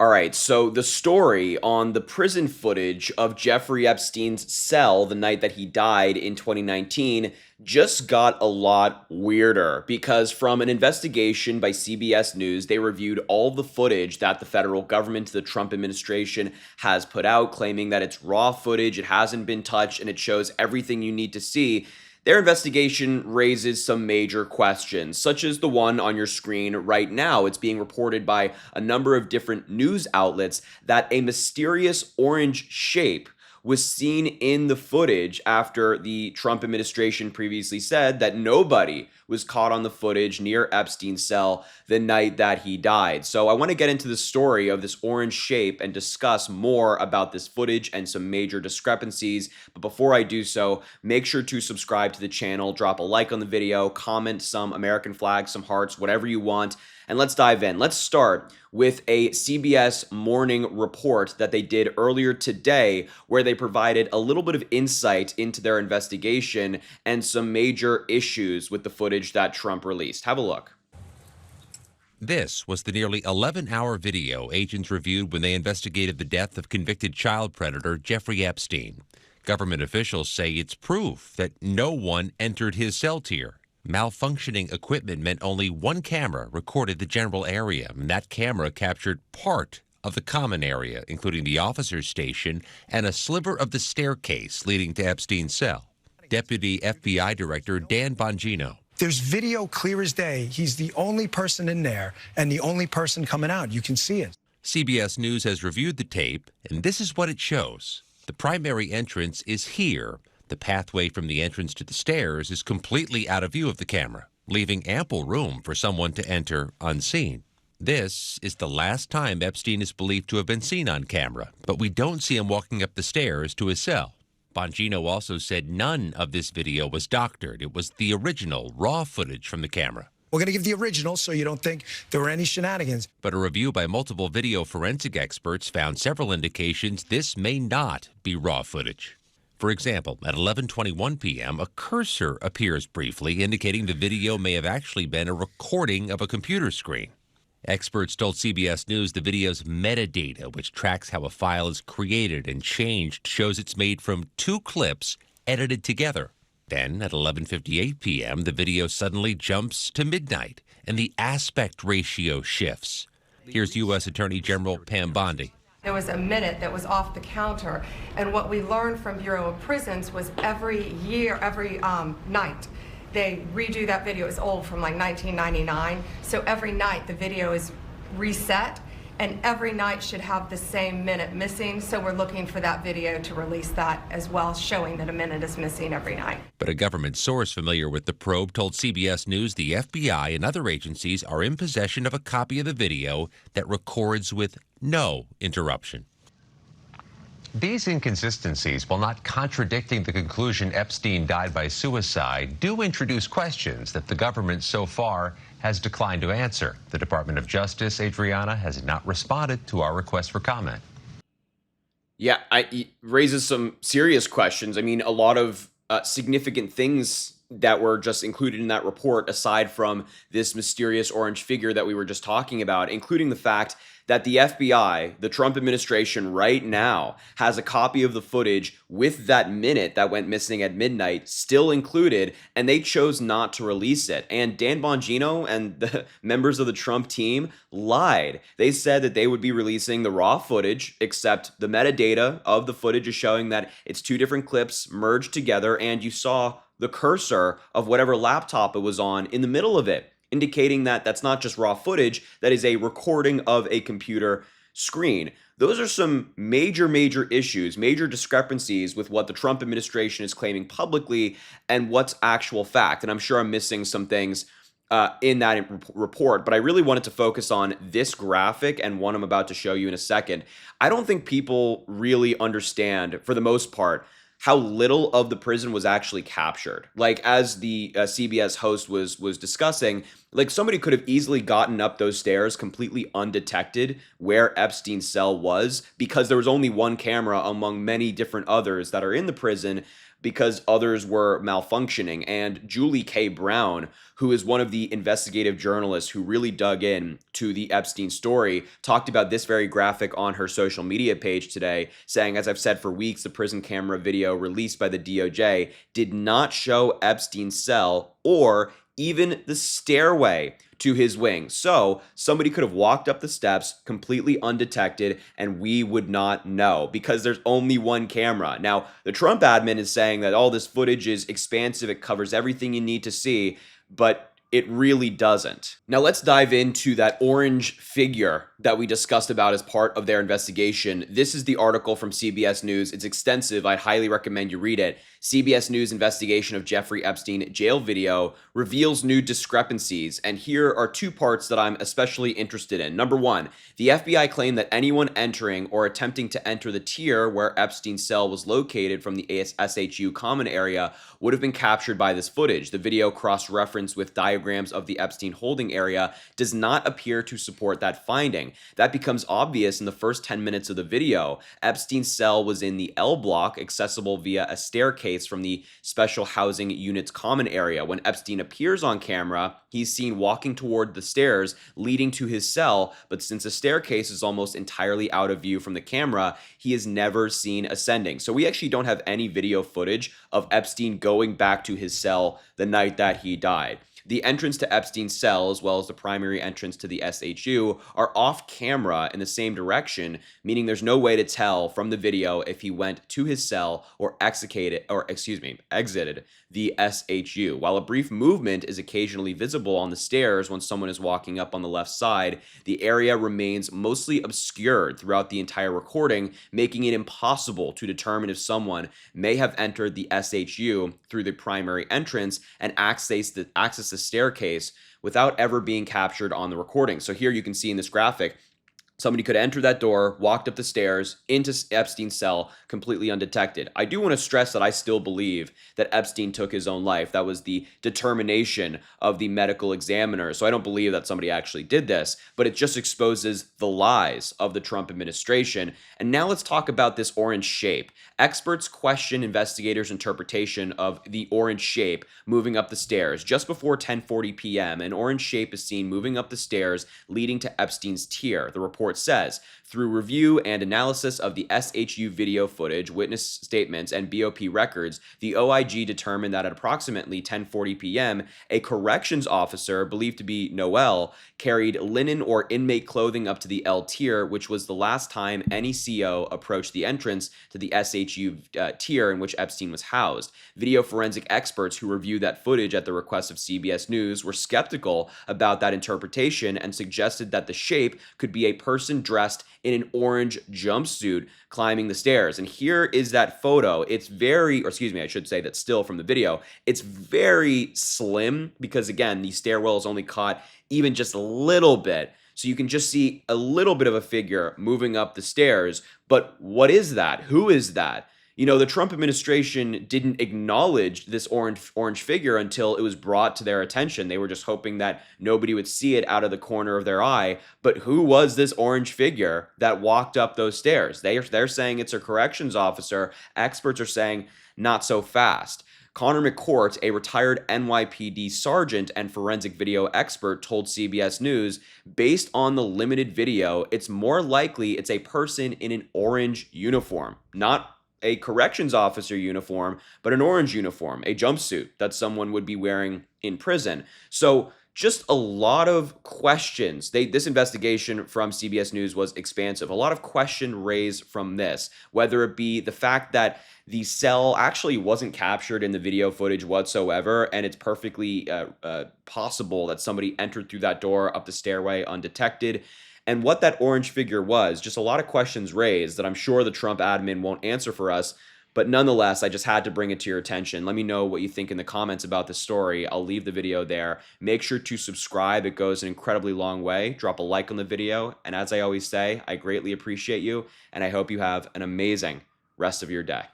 All right, so the story on the prison footage of Jeffrey Epstein's cell the night that he died in 2019 just got a lot weirder because from an investigation by CBS News, they reviewed all the footage that the federal government, the Trump administration, has put out, claiming that it's raw footage, it hasn't been touched, and it shows everything you need to see. Their investigation raises some major questions, such as the one on your screen right now. It's being reported by a number of different news outlets that a mysterious orange shape was seen in the footage after the Trump administration previously said that nobody was caught on the footage near Epstein's cell the night that he died. So I want to get into the story of this orange shape and discuss more about this footage and some major discrepancies. But before I do so, make sure to subscribe to the channel, drop a like on the video, comment some American flags, some hearts, whatever you want. And let's dive in. Let's start with a CBS morning report that they did earlier today, where they provided a little bit of insight into their investigation and some major issues with the footage that Trump released. Have a look. This was the nearly 11-hour video agents reviewed when they investigated the death of convicted child predator Jeffrey Epstein. Government officials say it's proof that no one entered his cell tier. Malfunctioning equipment meant only one camera recorded the general area, and that camera captured part of the common area, including the officer's station and a sliver of the staircase leading to Epstein's cell. Deputy FBI Director Dan Bongino. There's video clear as day. He's the only person in there and the only person coming out. You can see it. CBS News has reviewed the tape, and this is what it shows. The primary entrance is here. The pathway from the entrance to the stairs is completely out of view of the camera, leaving ample room for someone to enter unseen. This is the last time Epstein is believed to have been seen on camera, but we don't see him walking up the stairs to his cell. Bongino also said none of this video was doctored. It was the original, raw footage from the camera. We're going to give the original so you don't think there were any shenanigans. But a review by multiple video forensic experts found several indications this may not be raw footage. For example, at 11:21 p.m., a cursor appears briefly, indicating the video may have actually been a recording of a computer screen. Experts told CBS News the video's metadata, which tracks how a file is created and changed, shows it's made from two clips edited together. Then, at 11:58 p.m., the video suddenly jumps to midnight, and the aspect ratio shifts. Here's U.S. Attorney General Pam Bondi. There was a minute that was off the counter, and what we learned from Bureau of Prisons was every night, they redo that video. It's old, from like 1999, so every night the video is reset, and every night should have the same minute missing, so we're looking for that video to release that as well, showing that a minute is missing every night. But a government source familiar with the probe told CBS News the FBI and other agencies are in possession of a copy of the video that records with no interruption. These inconsistencies, while not contradicting the conclusion Epstein died by suicide, do introduce questions that the government so far has declined to answer. The Department of Justice, Adriana, has not responded to our request for comment. Yeah, it raises some serious questions. I mean, a lot of significant things that were just included in that report, aside from this mysterious orange figure that we were just talking about, including the fact that the FBI, the Trump administration right now, has a copy of the footage with that minute that went missing at midnight still included, and they chose not to release it. And Dan Bongino and the members of the Trump team lied. They said that they would be releasing the raw footage, except the metadata of the footage is showing that it's two different clips merged together, and you saw the cursor of whatever laptop it was on in the middle of it, indicating that that's not just raw footage, that is a recording of a computer screen. Those are some major issues, major discrepancies with what the Trump administration is claiming publicly and what's actual fact. And I'm sure I'm missing some things in that report, but I really wanted to focus on this graphic and one I'm about to show you in a second. I don't think people really understand, for the most part, how little of the prison was actually captured. Like, as the CBS host was discussing, like, somebody could have easily gotten up those stairs completely undetected where Epstein's cell was, because there was only one camera among many different others that are in the prison. because others were malfunctioning. And Julie K. Brown, who is one of the investigative journalists who really dug in to the Epstein story, talked about this very graphic on her social media page today, saying, as I've said for weeks, the prison camera video released by the DOJ did not show Epstein's cell or even the stairway to his wing. So somebody could have walked up the steps completely undetected and we would not know because there's only one camera. Now, the Trump admin is saying that all this footage is expansive, it covers everything you need to see, but it really doesn't. Now let's dive into that orange figure that we discussed about as part of their investigation. This is the article from CBS News. It's extensive. I'd highly recommend you read it. CBS News investigation of Jeffrey Epstein jail video reveals new discrepancies. And here are two parts that I'm especially interested in. Number one, the FBI claimed that anyone entering or attempting to enter the tier where Epstein's cell was located from the SHU common area would have been captured by this footage. The video cross-referenced with diagrams of the Epstein holding area does not appear to support that finding. That becomes obvious in the first 10 minutes of the video. Epstein's cell was in the L block, accessible via a staircase from the special housing unit's common area. When Epstein appears on camera, he's seen walking toward the stairs leading to his cell, but since the staircase is almost entirely out of view from the camera, he is never seen ascending. So we actually don't have any video footage of Epstein going back to his cell the night that he died. The entrance to Epstein's cell, as well as the primary entrance to the SHU, are off camera in the same direction, meaning there's no way to tell from the video if he went to his cell or exited the SHU. While a brief movement is occasionally visible on the stairs when someone is walking up on the left side, the area remains mostly obscured throughout the entire recording, making it impossible to determine if someone may have entered the SHU through the primary entrance and access the staircase without ever being captured on the recording. So here you can see in this graphic, somebody could enter that door, walked up the stairs into Epstein's cell completely undetected. I do want to stress that I still believe that Epstein took his own life. That was the determination of the medical examiner. So I don't believe that somebody actually did this, but it just exposes the lies of the Trump administration. And now let's talk about this orange shape. Experts question investigators' interpretation of the orange shape moving up the stairs. Just before 10:40 p.m., an orange shape is seen moving up the stairs leading to Epstein's tier. The report says, through review and analysis of the SHU video footage, witness statements, and BOP records, the OIG determined that at approximately 10:40 p.m., a corrections officer, believed to be Noel, carried linen or inmate clothing up to the L tier, which was the last time any CO approached the entrance to the SHU tier in which Epstein was housed. Video forensic experts who reviewed that footage at the request of CBS News were skeptical about that interpretation and suggested that the shape could be a person dressed in an orange jumpsuit climbing the stairs. And here is that photo. It's very, or excuse me, I should say that still from the video. It's very slim because, again, the stairwell is only caught even just a little bit. So you can just see a little bit of a figure moving up the stairs. But what is that? Who is that? You know, the Trump administration didn't acknowledge this orange figure until it was brought to their attention. They were just hoping that nobody would see it out of the corner of their eye. But who was this orange figure that walked up those stairs? They're saying it's a corrections officer. Experts are saying not so fast. Connor McCourt, a retired NYPD sergeant and forensic video expert, told CBS News, based on the limited video, it's more likely it's a person in an orange uniform, not a corrections officer uniform, but an orange uniform, a jumpsuit that someone would be wearing in prison. So just a lot of questions. This investigation from CBS News was expansive. A lot of questions raised from this, whether it be the fact that the cell actually wasn't captured in the video footage whatsoever, and it's perfectly possible that somebody entered through that door up the stairway undetected. And what that orange figure was, just a lot of questions raised that I'm sure the Trump admin won't answer for us. But nonetheless, I just had to bring it to your attention. Let me know what you think in the comments about this story. I'll leave the video there. Make sure to subscribe. It goes an incredibly long way. Drop a like on the video. And as I always say, I greatly appreciate you. And I hope you have an amazing rest of your day.